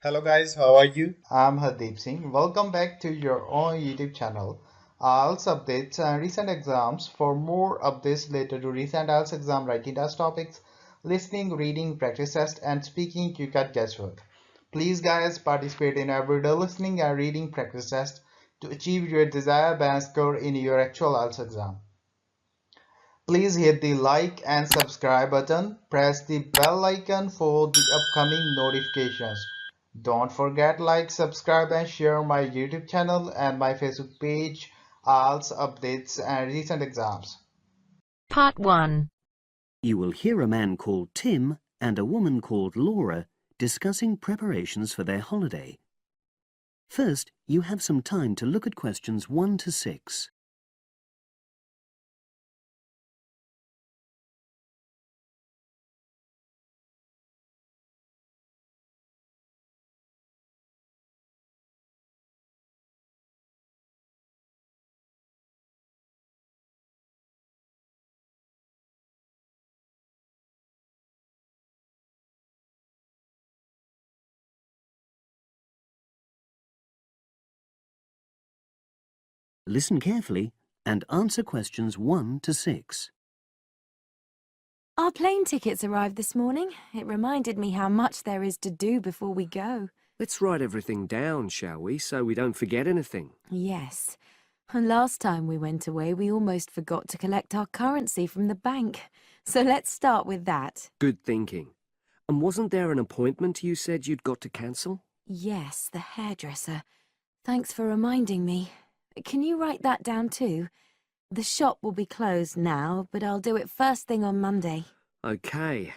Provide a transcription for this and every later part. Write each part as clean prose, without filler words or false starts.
Hello guys, how are you? I'm Hardeep Singh. Welcome back to your own YouTube channel. IELTS updates and recent exams. For more updates related to recent IELTS exam writing test topics, listening, reading, practice test, and speaking, you got guesswork. Please guys participate in everyday listening and reading practice test to achieve your desired band score in your actual IELTS exam. Please hit the like and subscribe button. Press the bell icon for the upcoming notifications. Don't forget like, subscribe and share my YouTube channel and my Facebook page, IELTS updates and recent exams. Part 1. You will hear a man called Tim and a woman called Laura discussing preparations for their holiday. First, you have some time to look at questions 1 to 6. Listen carefully and answer questions 1 to 6. Our plane tickets arrived this morning. It reminded me how much there is to do before we go. Let's write everything down, shall we, so we don't forget anything? Yes. And last time we went away, we almost forgot to collect our currency from the bank. So let's start with that. Good thinking. And wasn't there an appointment you said you'd got to cancel? Yes, the hairdresser. Thanks for reminding me. Can you write that down too? The shop will be closed now, but I'll do it first thing on Monday. Okay.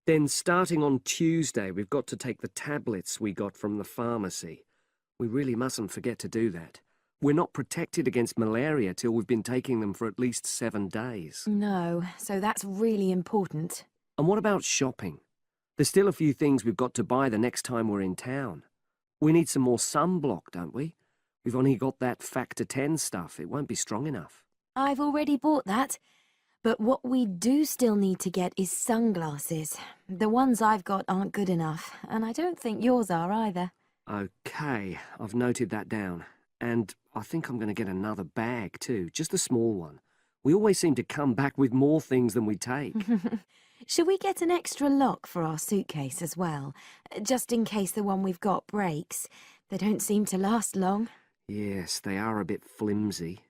Then starting on Tuesday, we've got to take the tablets we got from the pharmacy. We really mustn't forget to do that. We're not protected against malaria till we've been taking them for at least 7 days. No, so that's really important. And what about shopping? There's still a few things we've got to buy the next time we're in town. We need some more sunblock, don't we? We've only got that factor 10 stuff. It won't be strong enough. I've already bought that. But what we do still need to get is sunglasses. The ones I've got aren't good enough, and I don't think yours are either. Okay, I've noted that down. And I think I'm going to get another bag too, just a small one. We always seem to come back with more things than we take. Shall we get an extra lock for our suitcase as well, just in case the one we've got breaks? They don't seem to last long. Yes, they are a bit flimsy.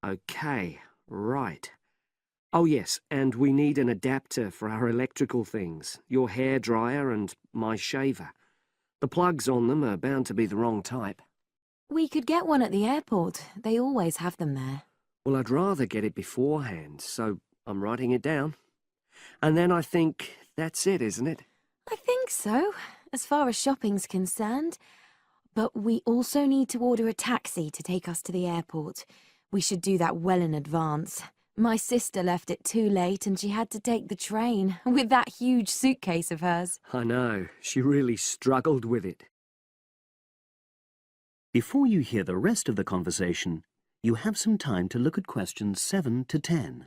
Okay, right. Oh yes, and we need an adapter for our electrical things, your hairdryer and my shaver. The plugs on them are bound to be the wrong type. We could get one at the airport. They always have them there. Well, I'd rather get it beforehand, so I'm writing it down. And then I think that's it, isn't it? I think so, as far as shopping's concerned. But we also need to order a taxi to take us to the airport. We should do that well in advance. My sister left it too late and she had to take the train with that huge suitcase of hers. I know, she really struggled with it. Before you hear the rest of the conversation, you have some time to look at questions 7 to 10.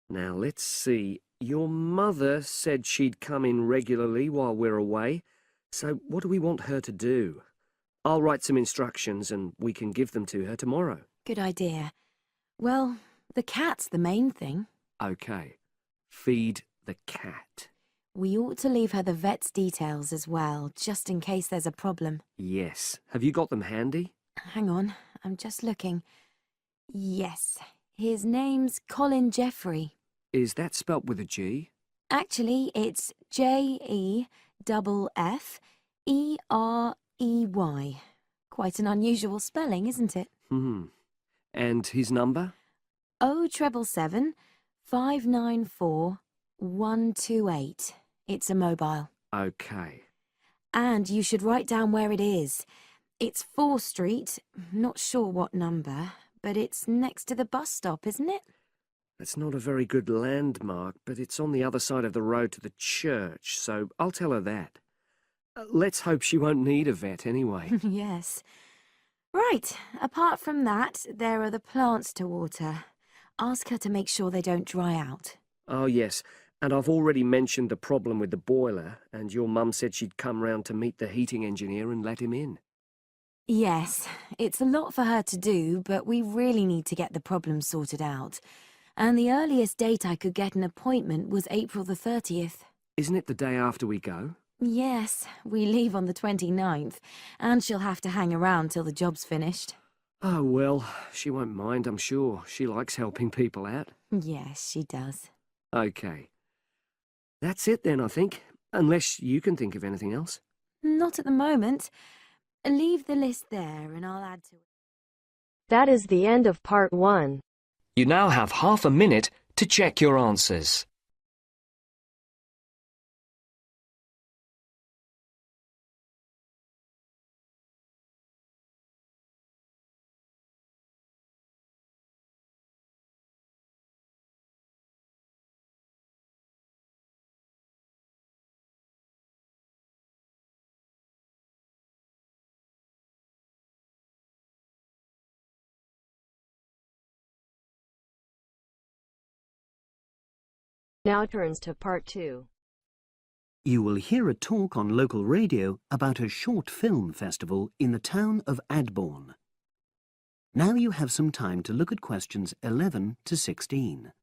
Now, let's see. Your mother said she'd come in regularly while we're away, so what do we want her to do? I'll write some instructions and we can give them to her tomorrow. Good idea. Well, the cat's the main thing. Okay. Feed the cat. We ought to leave her the vet's details as well, just in case there's a problem. Yes. Have you got them handy? Hang on, I'm just looking. Yes, his name's Colin Jeffrey. Is that spelt with a G? Actually, it's Jeffrey. Quite an unusual spelling, isn't it? And his number? 077 594 128. It's a mobile. Okay. And you should write down where it is. It's 4 Street, not sure what number, but it's next to the bus stop, isn't it? That's not a very good landmark, but it's on the other side of the road to the church, so I'll tell her that. Let's hope she won't need a vet anyway. Yes. Right, apart from that, there are the plants to water. Ask her to make sure they don't dry out. Oh, yes, and I've already mentioned the problem with the boiler, and your mum said she'd come round to meet the heating engineer and let him in. Yes, it's a lot for her to do, but we really need to get the problem sorted out. And the earliest date I could get an appointment was April the 30th. Isn't it the day after we go? Yes, we leave on the 29th, and she'll have to hang around till the job's finished. Oh, well, she won't mind, I'm sure. She likes helping people out. Yes, she does. OK. That's it then, I think. Unless you can think of anything else. Not at the moment. Leave the list there and I'll add to it. That is the end of part 1. You now have half a minute to check your answers. Now turns to part 2. You will hear a talk on local radio about a short film festival in the town of Adborne. Now you have some time to look at questions 11 to 16.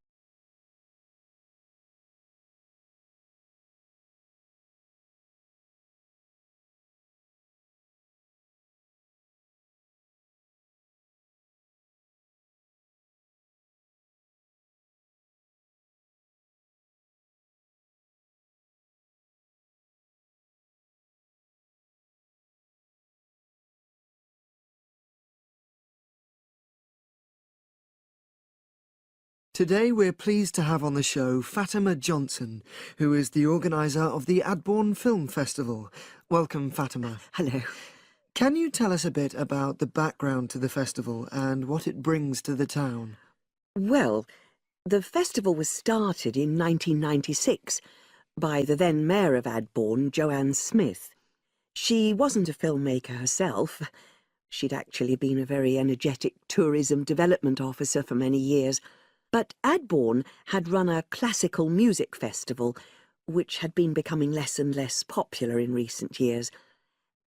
Today we're pleased to have on the show Fatima Johnson, who is the organiser of the Adborne Film Festival. Welcome, Fatima. Hello. Can you tell us a bit about the background to the festival and what it brings to the town? Well, the festival was started in 1996 by the then Mayor of Adborne, Joanne Smith. She wasn't a filmmaker herself. She'd actually been a very energetic tourism development officer for many years. But Adborne had run a classical music festival, which had been becoming less and less popular in recent years.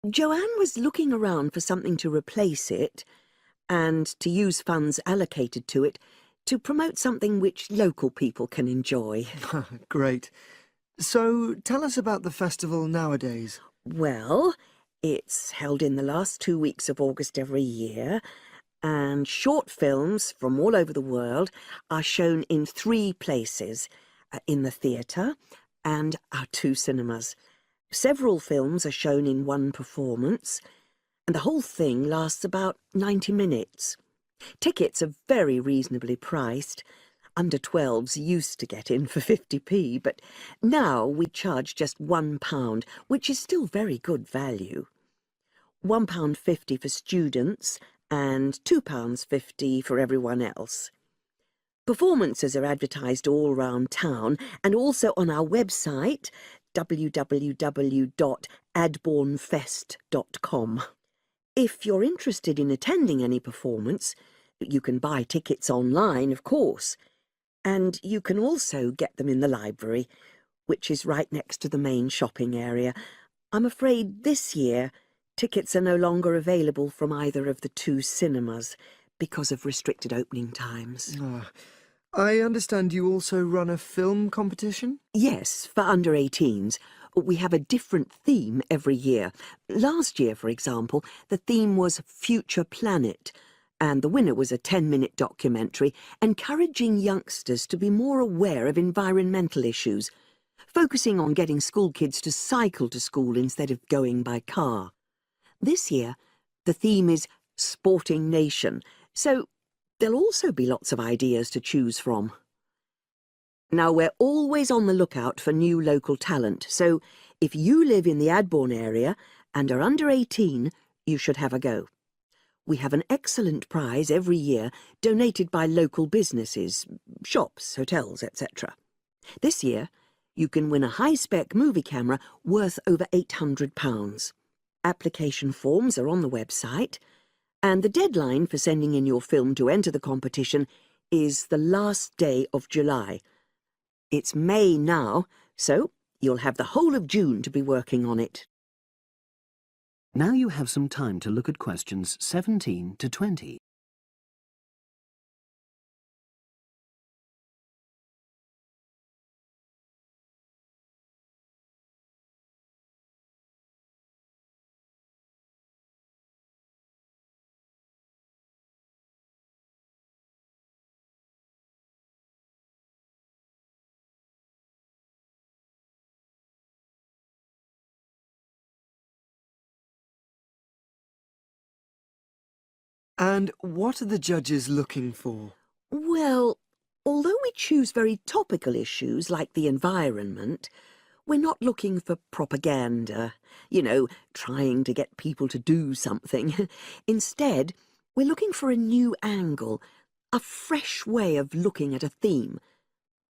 Joanne was looking around for something to replace it, and to use funds allocated to it to promote something which local people can enjoy. Great. So tell us about the festival nowadays. Well, it's held in the last 2 weeks of August every year, and short films from all over the world are shown in 3 places, in the theatre and our 2 cinemas. Several films are shown in 1 performance, and the whole thing lasts about 90 minutes. Tickets are very reasonably priced. Under 12s used to get in for 50p, but now we charge just £1, which is still very good value. £1.50 for students and £2.50 for everyone else. Performances are advertised all round town and also on our website, www.adbornefest.com. If you're interested in attending any performance, you can buy tickets online, of course, and you can also get them in the library, which is right next to the main shopping area. I'm afraid this year tickets are no longer available from either of the 2 cinemas because of restricted opening times. I understand you also run a film competition? Yes, for under 18s. We have a different theme every year. Last year, for example, the theme was Future Planet, and the winner was a 10-minute documentary encouraging youngsters to be more aware of environmental issues, focusing on getting school kids to cycle to school instead of going by car. This year, the theme is Sporting Nation, so there'll also be lots of ideas to choose from. Now, we're always on the lookout for new local talent, so if you live in the Adbourne area and are under 18, you should have a go. We have an excellent prize every year donated by local businesses, shops, hotels, etc. This year, you can win a high-spec movie camera worth over £800. Application forms are on the website, and the deadline for sending in your film to enter the competition is the last day of July. It's May now, so you'll have the whole of June to be working on it. Now you have some time to look at questions 17 to 20. And what are the judges looking for? Well, although we choose very topical issues like the environment, we're not looking for propaganda, trying to get people to do something. Instead, we're looking for a new angle, a fresh way of looking at a theme.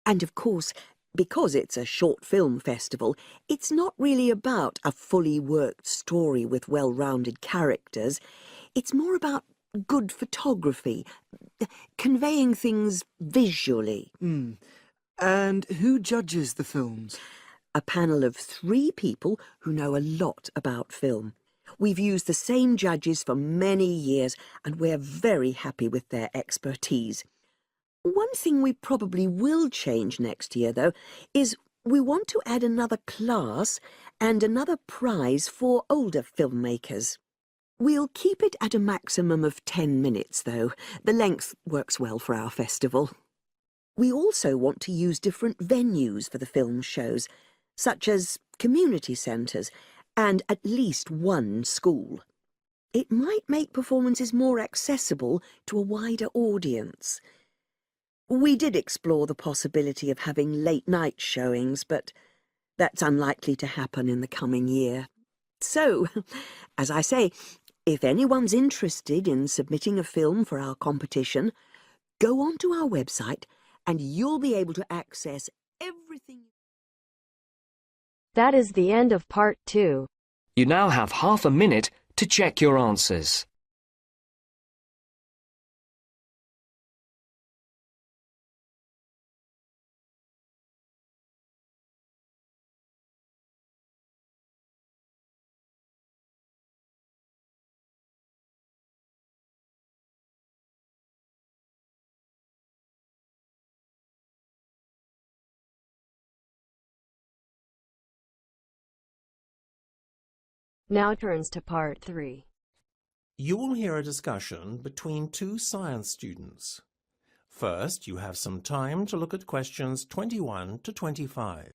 And of course, because it's a short film festival, it's not really about a fully worked story with well-rounded characters. It's more about good photography, conveying things visually. And who judges the films? A panel of 3 people who know a lot about film. We've used the same judges for many years, and we're very happy with their expertise. One thing we probably will change next year, though, is we want to add another class and another prize for older filmmakers. We'll keep it at a maximum of 10 minutes, though. The length works well for our festival. We also want to use different venues for the film shows, such as community centres and at least one school. It might make performances more accessible to a wider audience. We did explore the possibility of having late-night showings, but that's unlikely to happen in the coming year. So, as I say, if anyone's interested in submitting a film for our competition, go onto our website and you'll be able to access everything. That is the end of part 2. You now have half a minute to check your answers. Now turns to part 3. You will hear a discussion between 2 science students. First, you have some time to look at questions 21 to 25.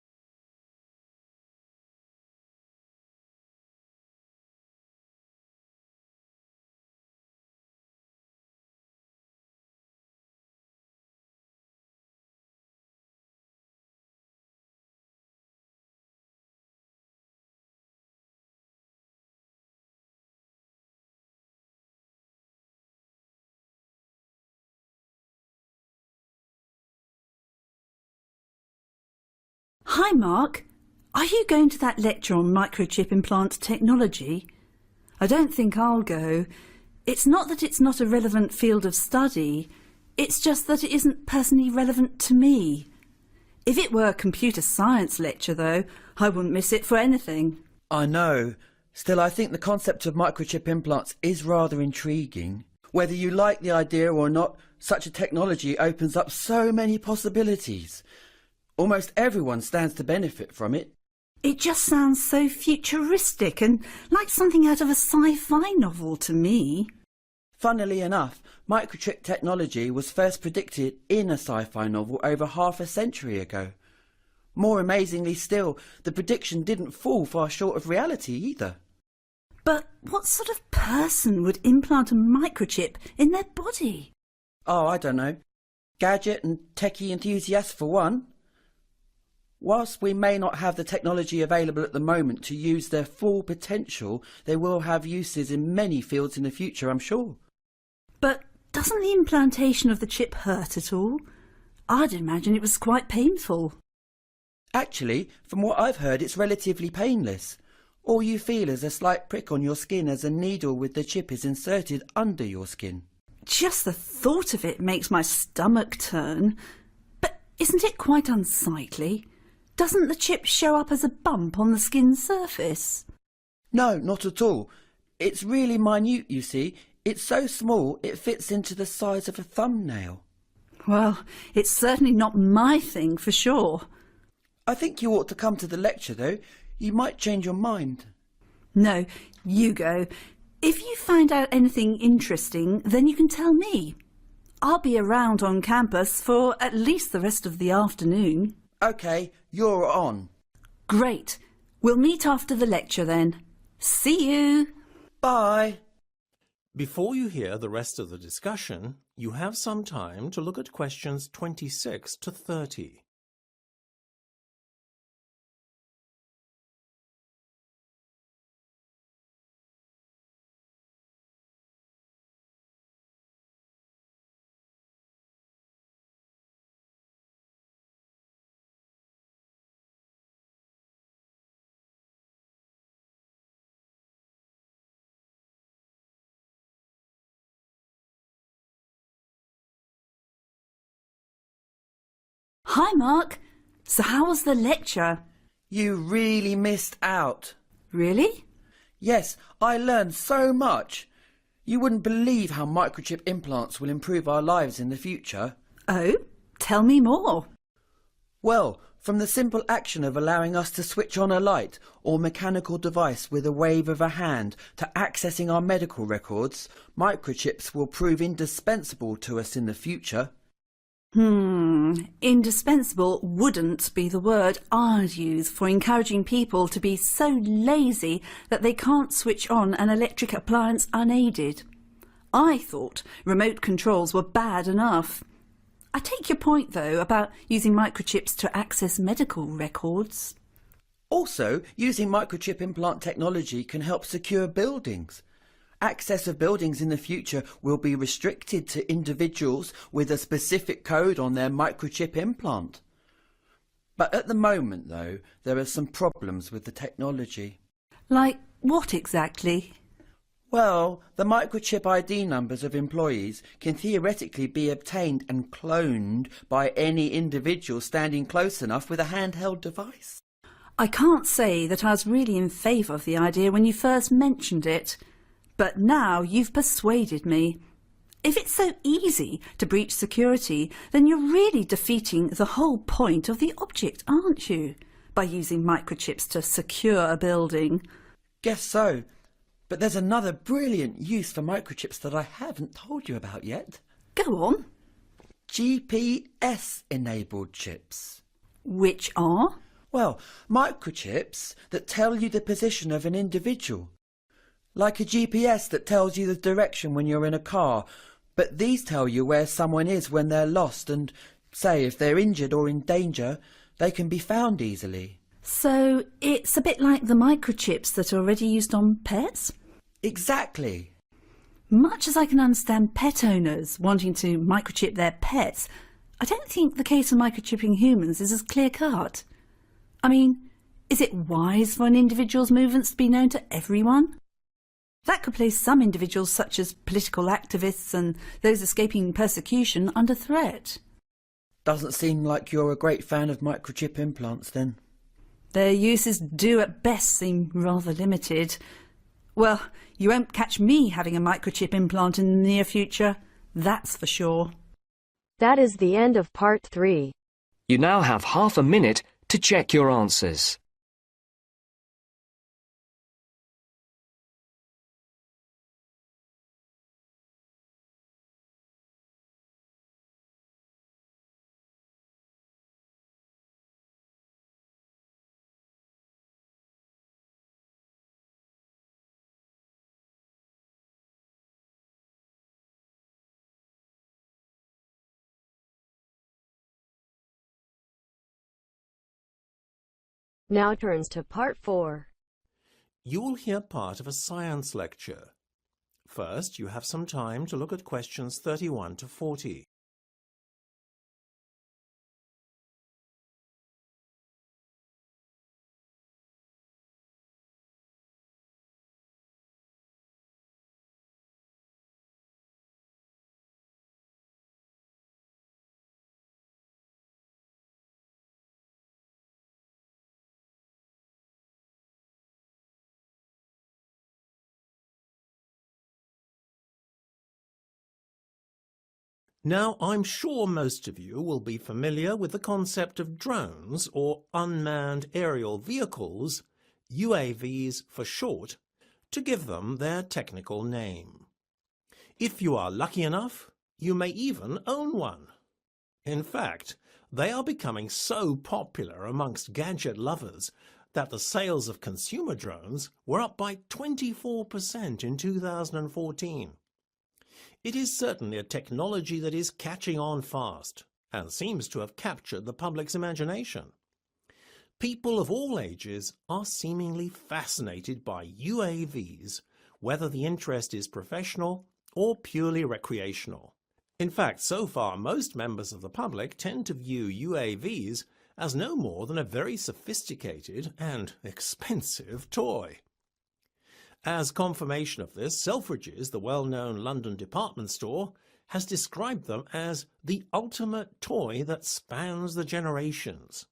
Hi, Mark. Are you going to that lecture on microchip implant technology? I don't think I'll go. It's not that it's not a relevant field of study. It's just that it isn't personally relevant to me. If it were a computer science lecture, though, I wouldn't miss it for anything. I know. Still, I think the concept of microchip implants is rather intriguing. Whether you like the idea or not, such a technology opens up so many possibilities. Almost everyone stands to benefit from it. It just sounds so futuristic and like something out of a sci-fi novel to me. Funnily enough, microchip technology was first predicted in a sci-fi novel over half a century ago. More amazingly still, the prediction didn't fall far short of reality either. But what sort of person would implant a microchip in their body? Oh, I don't know. Gadget and techie enthusiasts for one. Whilst we may not have the technology available at the moment to use their full potential, they will have uses in many fields in the future, I'm sure. But doesn't the implantation of the chip hurt at all? I'd imagine it was quite painful. Actually, from what I've heard, it's relatively painless. All you feel is a slight prick on your skin as a needle with the chip is inserted under your skin. Just the thought of it makes my stomach turn. But isn't it quite unsightly? Doesn't the chip show up as a bump on the skin surface? No, not at all. It's really minute, you see. It's so small it fits into the size of a thumbnail. Well, it's certainly not my thing for sure. I think you ought to come to the lecture, though. You might change your mind. No, you go. If you find out anything interesting, then you can tell me. I'll be around on campus for at least the rest of the afternoon. OK, you're on. Great. We'll meet after the lecture then. See you. Bye. Before you hear the rest of the discussion, you have some time to look at questions 26 to 30. Hi, Mark. So how was the lecture? You really missed out. Really? Yes, I learned so much. You wouldn't believe how microchip implants will improve our lives in the future. Oh, tell me more. Well, from the simple action of allowing us to switch on a light or mechanical device with a wave of a hand to accessing our medical records, microchips will prove indispensable to us in the future. Indispensable wouldn't be the word I'd use for encouraging people to be so lazy that they can't switch on an electric appliance unaided. I thought remote controls were bad enough. I take your point, though, about using microchips to access medical records. Also, using microchip implant technology can help secure buildings. Access of buildings in the future will be restricted to individuals with a specific code on their microchip implant. But at the moment, though, there are some problems with the technology. Like what exactly? Well, the microchip ID numbers of employees can theoretically be obtained and cloned by any individual standing close enough with a handheld device. I can't say that I was really in favour of the idea when you first mentioned it. But now you've persuaded me. If it's so easy to breach security, then you're really defeating the whole point of the object, aren't you? By using microchips to secure a building. Guess so. But there's another brilliant use for microchips that I haven't told you about yet. Go on. GPS-enabled chips. Which are? Well, microchips that tell you the position of an individual. Like a GPS that tells you the direction when you're in a car, but these tell you where someone is when they're lost and, say, if they're injured or in danger, they can be found easily. So it's a bit like the microchips that are already used on pets? Exactly. Much as I can understand pet owners wanting to microchip their pets, I don't think the case of microchipping humans is as clear-cut. I mean, is it wise for an individual's movements to be known to everyone? That could place some individuals, such as political activists and those escaping persecution, under threat. Doesn't seem like you're a great fan of microchip implants, then. Their uses do at best seem rather limited. Well, you won't catch me having a microchip implant in the near future, that's for sure. That is the end of part 3. You now have half a minute to check your answers. Now turns to Part 4. You will hear part of a science lecture. First, you have some time to look at questions 31 to 40. Now, I'm sure most of you will be familiar with the concept of drones, or unmanned aerial vehicles, UAVs for short, to give them their technical name. If you are lucky enough, you may even own one. In fact, they are becoming so popular amongst gadget lovers that the sales of consumer drones were up by 24% in 2014. It is certainly a technology that is catching on fast and seems to have captured the public's imagination. People of all ages are seemingly fascinated by UAVs, whether the interest is professional or purely recreational. In fact, so far most members of the public tend to view UAVs as no more than a very sophisticated and expensive toy. As confirmation of this, Selfridges, the well-known London department store, has described them as the ultimate toy that spans the generations.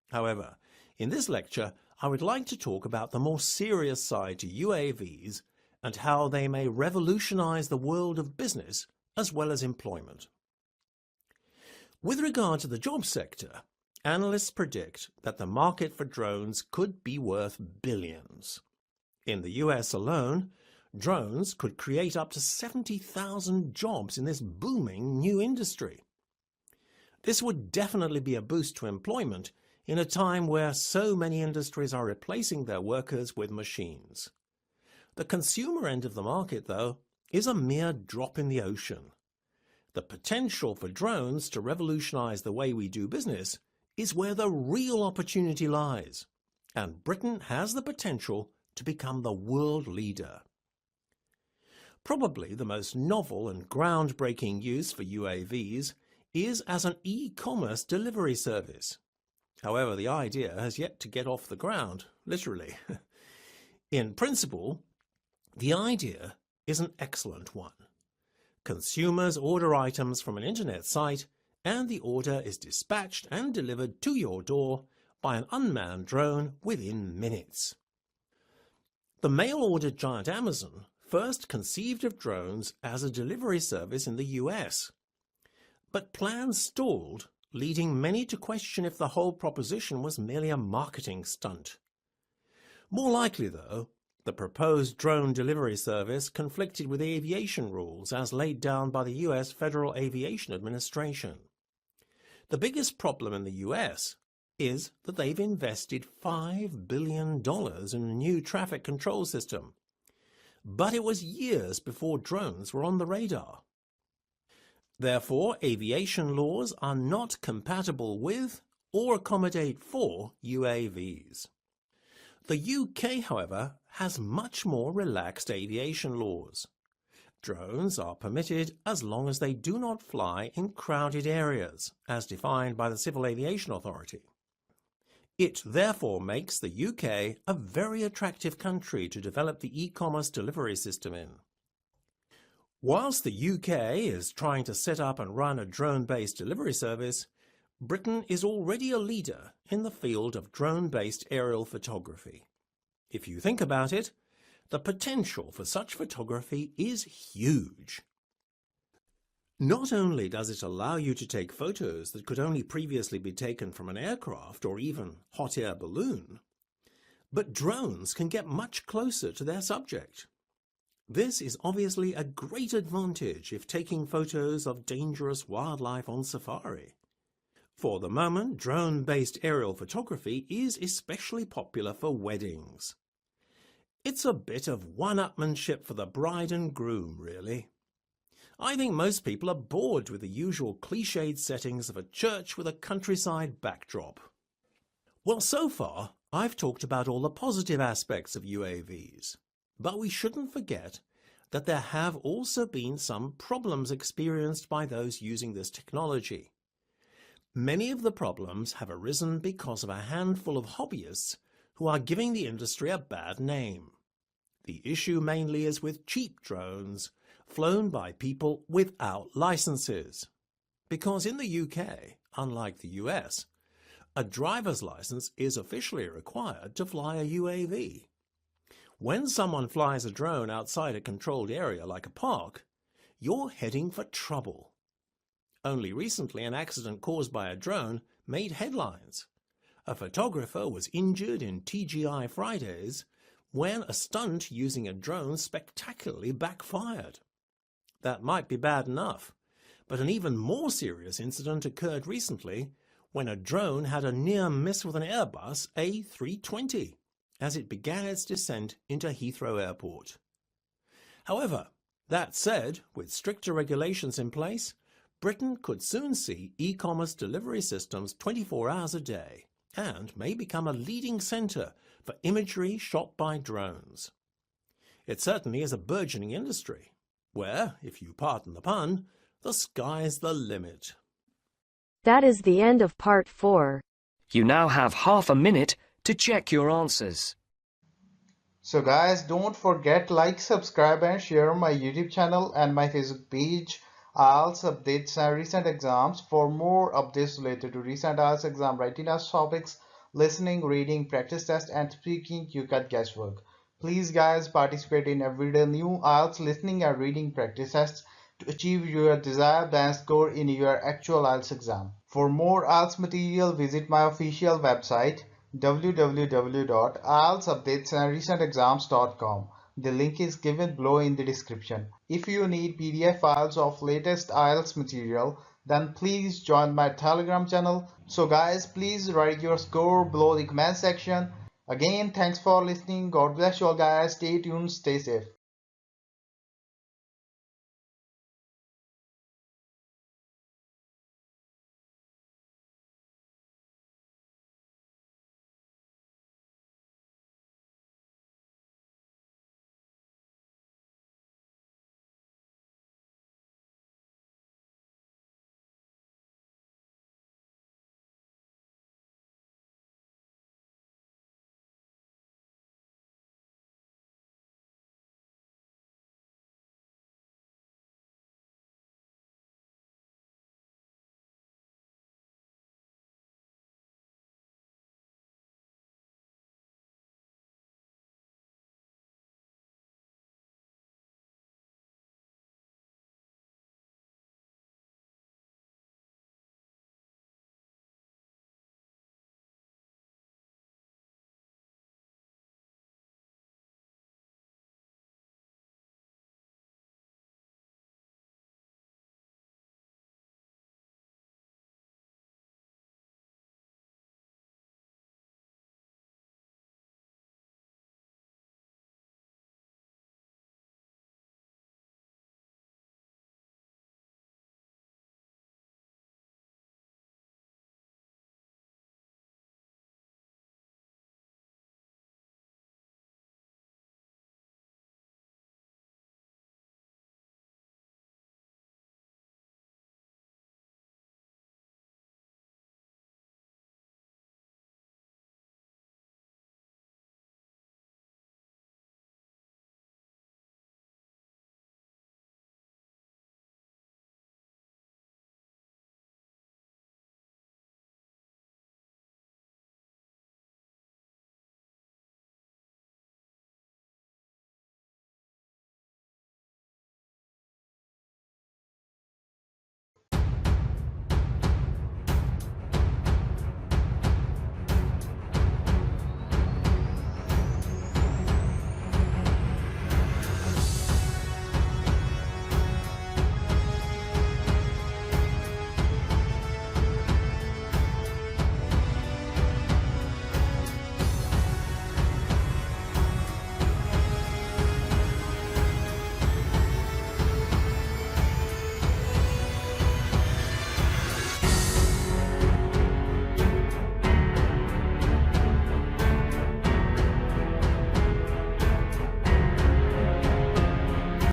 However, in this lecture, I would like to talk about the more serious side to UAVs and how they may revolutionize the world of business as well as employment. With regard to the job sector, analysts predict that the market for drones could be worth billions. In the US alone, drones could create up to 70,000 jobs in this booming new industry. This would definitely be a boost to employment in a time where so many industries are replacing their workers with machines. The consumer end of the market, though, is a mere drop in the ocean. The potential for drones to revolutionize the way we do business is where the real opportunity lies, and Britain has the potential to become the world leader. Probably the most novel and groundbreaking use for UAVs is as an e-commerce delivery service. However, the idea has yet to get off the ground, literally. In principle, the idea is an excellent one. Consumers order items from an internet site, and the order is dispatched and delivered to your door by an unmanned drone within minutes. The mail-order giant Amazon first conceived of drones as a delivery service in the US, but plans stalled, leading many to question if the whole proposition was merely a marketing stunt. More likely, though, the proposed drone delivery service conflicted with aviation rules as laid down by the US Federal Aviation Administration. The biggest problem in the US is that they've invested $5 billion in a new traffic control system. But it was years before drones were on the radar. Therefore, aviation laws are not compatible with or accommodate for UAVs. The UK, however, has much more relaxed aviation laws. Drones are permitted as long as they do not fly in crowded areas, as defined by the Civil Aviation Authority. It therefore makes the UK a very attractive country to develop the e-commerce delivery system in. Whilst the UK is trying to set up and run a drone-based delivery service, Britain is already a leader in the field of drone-based aerial photography. If you think about it, the potential for such photography is huge. Not only does it allow you to take photos that could only previously be taken from an aircraft or even hot air balloon, but drones can get much closer to their subject. This is obviously a great advantage if taking photos of dangerous wildlife on safari. For the moment, drone-based aerial photography is especially popular for weddings. It's a bit of one-upmanship for the bride and groom, really. I think most people are bored with the usual cliched settings of a church with a countryside backdrop. Well, so far, I've talked about all the positive aspects of UAVs, but we shouldn't forget that there have also been some problems experienced by those using this technology. Many of the problems have arisen because of a handful of hobbyists who are giving the industry a bad name. The issue mainly is with cheap drones flown by people without licenses. Because in the UK, unlike the US, a driver's license is officially required to fly a UAV. When someone flies a drone outside a controlled area like a park, you're heading for trouble. Only recently, an accident caused by a drone made headlines. A photographer was injured in TGI Fridays when a stunt using a drone spectacularly backfired. That might be bad enough, but an even more serious incident occurred recently when a drone had a near miss with an Airbus A320 as it began its descent into Heathrow Airport. However, that said, with stricter regulations in place, Britain could soon see e-commerce delivery systems 24 hours a day and may become a leading centre for imagery shot by drones. It certainly is a burgeoning industry, where, if you pardon the pun, the sky's the limit. That is the end of part 4. You now have half a minute to check your answers. So guys, don't forget like, subscribe and share my YouTube channel and my Facebook page, IELTS updates and recent exams. For more updates related to recent IELTS exam writing test topics, listening, reading, practice test and speaking, you got guesswork. Please guys, participate in everyday new IELTS listening and reading practice tests to achieve your desired band score in your actual IELTS exam. For more IELTS material, visit my official website www.ieltsupdatesandrecentexams.com. The link is given below in the description. If you need PDF files of latest IELTS material, then please join my Telegram channel. So guys, please write your score below the comment section. Again, thanks for listening. God bless you all guys. Stay tuned, stay safe.